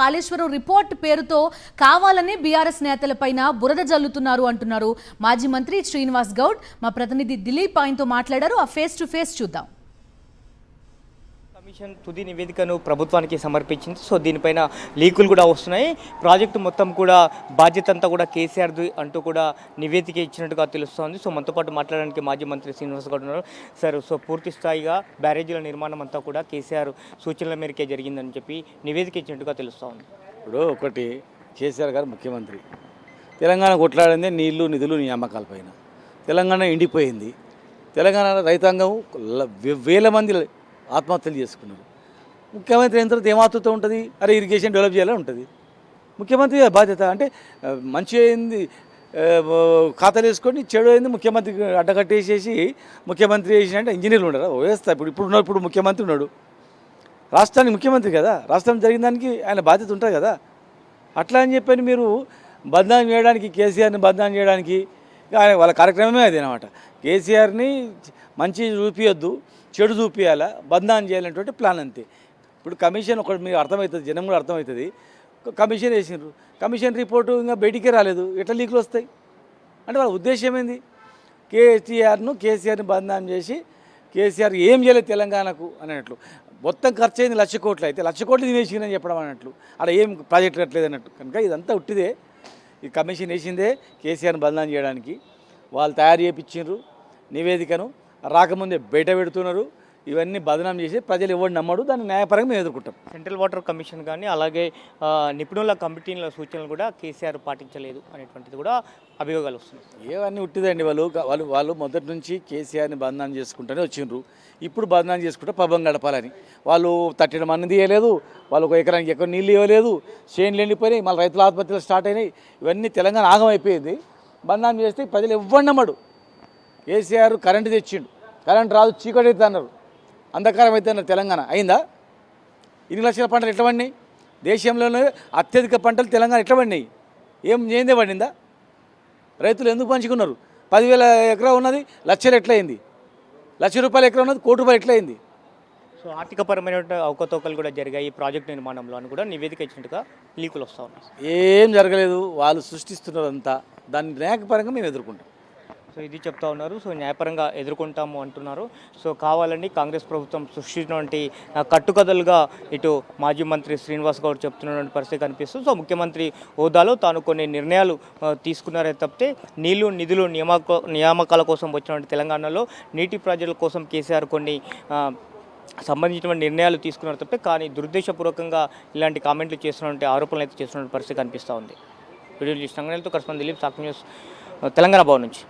Kaleshwaram report పేరుతో కావాలని BRS నేతలపైన బురద జల్లుతున్నారు అంటున్నారు మాజీ మంత్రి శ్రీనివాస్ గౌడ్. మా ప్రతినిధి దిలీప్ ఆయనతో మాట్లాడారు. ఆ ఫేస్ టు ఫేస్ చూద్దాం. కమిషన్ తుది నివేదికను ప్రభుత్వానికి సమర్పించింది. సో దీనిపైన లీకులు కూడా వస్తున్నాయి. ప్రాజెక్టు మొత్తం కూడా బాధ్యత అంతా కూడా కేసీఆర్ది అంటూ కూడా నివేదిక ఇచ్చినట్టుగా తెలుస్తోంది. సో మనతో పాటు మాట్లాడడానికి మాజీ మంత్రి శ్రీనివాస్ గౌడ్ ఉన్నారు. సార్, సో పూర్తి స్థాయిగా బ్యారేజీల నిర్మాణం అంతా కూడా కేసీఆర్ సూచనల మేరకే జరిగిందని చెప్పి నివేదిక ఇచ్చినట్టుగా తెలుస్తోంది. ఇప్పుడు ఒకటి, కేసీఆర్ గారు ముఖ్యమంత్రి, తెలంగాణ కొట్లాడిందే నీళ్లు నిధులు నియామకాలపైన. తెలంగాణ ఎండిపోయింది. తెలంగాణ రైతాంగం వేల మంది ఆత్మహత్యలు చేసుకున్నారు. ముఖ్యమంత్రి అయిన తర్వాత ఏమాత్రత ఉంటుంది? అరే ఇరిగేషన్ డెవలప్ చేయాలని ఉంటుంది. ముఖ్యమంత్రి బాధ్యత అంటే మంచి అయింది ఖాతాలు వేసుకొని, చెడు అయింది ముఖ్యమంత్రి అడ్డకట్టేసేసి ముఖ్యమంత్రి చేసినంటే ఇంజనీర్లు ఉండరా? వేస్తా ఇప్పుడు ముఖ్యమంత్రి ఉన్నాడు, రాష్ట్రానికి ముఖ్యమంత్రి కదా, రాష్ట్రం జరిగిన దానికి ఆయన బాధ్యత ఉంటుంది కదా. అట్లా అని చెప్పని మీరు బదనాం చేయడానికి, కేసీఆర్ని బదనాం చేయడానికి వాళ్ళ కార్యక్రమమే అది అనమాట. కేసీఆర్ని మంచి చూపించొద్దు, చెడు చూపించాలా, బదనాం చేయాలనేటువంటి ప్లాన్ అంతే. ఇప్పుడు కమిషన్ ఒకటి మీకు అర్థమవుతుంది, జనం కూడా అర్థమవుతుంది. కమిషన్ వేసినారు, కమిషన్ రిపోర్టు ఇంకా బయటికే రాలేదు, ఎట్లా లీకులు వస్తాయి అంటే వాళ్ళ ఉద్దేశం ఏంది? కేసీఆర్ని బదనాం చేసి కేసీఆర్ ఏం చేయలేదు తెలంగాణకు అన్నట్లు. మొత్తం ఖర్చు అయింది 1,00,000 కోట్లు, అయితే 1,00,000 కోట్లు తినేసిందని చెప్పడం అన్నట్లు. అలా ఏం ప్రాజెక్ట్ కట్టలేదు అన్నట్టు. కనుక ఇదంతా ఉట్టిదే. ఈ కమిషన్ వేసిందే కేసీఆర్ని బదనాం చేయడానికి. వాళ్ళు తయారు చేయించారు నివేదికను, రాకముందే బయట పెడుతున్నారు. ఇవన్నీ బదనాం చేసి ప్రజలు ఎవరు నమ్మడు, దాన్ని న్యాయపరంగా మేము ఎదుర్కొంటాం. సెంట్రల్ వాటర్ కమిషన్ కానీ అలాగే నిపుణుల కమిటీల సూచనలు కూడా కేసీఆర్ పాటించలేదు అనేటువంటిది కూడా అభియోగాలు వస్తున్నాయి. ఏవన్నీ ఉట్టిదండి. వాళ్ళు మొదటి నుంచి కేసీఆర్ని బదనాం చేసుకుంటూనే వచ్చిండ్రు. ఇప్పుడు బదనాం చేసుకుంటే పబ్బం గడపాలని వాళ్ళు తట్టిన మన్ను తీయలేదు, వాళ్ళు ఒక ఎకరానికి ఎక్కువ నీళ్ళు ఇవ్వలేదు, చేనులు ఎండిపోయినాయి, మళ్ళీ రైతుల ఆత్మహత్యలు స్టార్ట్ అయినాయి. ఇవన్నీ తెలంగాణ ఆగం అయిపోయింది. బదనాం చేస్తే ప్రజలు ఎవ్వరు నమ్మడు. కేసీఆర్ కరెంటు తెచ్చిండు, కరెంటు రాదు, చీకటి అయితే అన్నారు, అంధకారం అయితే అన్నారు. తెలంగాణ అయిందా? 2 లక్షల పంటలు ఎట్లా పడినాయి? దేశంలోనే అత్యధిక పంటలు తెలంగాణ ఎట్లా పడినాయి? ఏం ఏందే పడిందా? రైతులు ఎందుకు పంచుకున్నారు? 10,000 ఎకరా ఉన్నది లక్షలు ఎట్లయింది? ₹1,00,000 ఎకరా ఉన్నది ₹1,00,00,000 ఎట్లయింది? సో ఆర్థికపరమైన అవకతవకలు కూడా జరిగాయి ఈ ప్రాజెక్ట్ నిర్మాణంలో అని కూడా నివేదిక ఇచ్చినట్టుగా లీకులు వస్తూ ఉన్నాయి. ఏం జరగలేదు, వాళ్ళు సృష్టిస్తున్నదంతా. దాన్ని న్యాయపరంగా మేము ఎదుర్కొంటాం. సో ఇది చెప్తా ఉన్నారు. సో న్యాయపరంగా ఎదుర్కొంటాము అంటున్నారు. సో కావాలని కాంగ్రెస్ ప్రభుత్వం సృష్టించినటువంటి కట్టుకథలుగా ఇటు మాజీ మంత్రి శ్రీనివాస్ గౌడ్ చెప్తున్నటువంటి పరిస్థితి కనిపిస్తుంది. సో ముఖ్యమంత్రి హోదాలో తాను కొన్ని నిర్ణయాలు తీసుకున్నారే తప్పితే నీళ్లు నిధులు నియామకాల కోసం వచ్చినటువంటి తెలంగాణలో నీటి ప్రాజెక్టుల కోసం కేసీఆర్ కొన్ని సంబంధించినటువంటి నిర్ణయాలు తీసుకున్నారు తప్పితే, కానీ దురుద్దేశపూర్వకంగా ఇలాంటి కామెంట్లు చేస్తున్నటువంటి ఆరోపణలు అయితే చేస్తున్న పరిస్థితి కనిపిస్తూ ఉంది. వీడియో సంఘటనలతో కరెస్పాండెంట్ దిలీప్, సాక్షి న్యూస్, తెలంగాణ భవన్ నుంచి.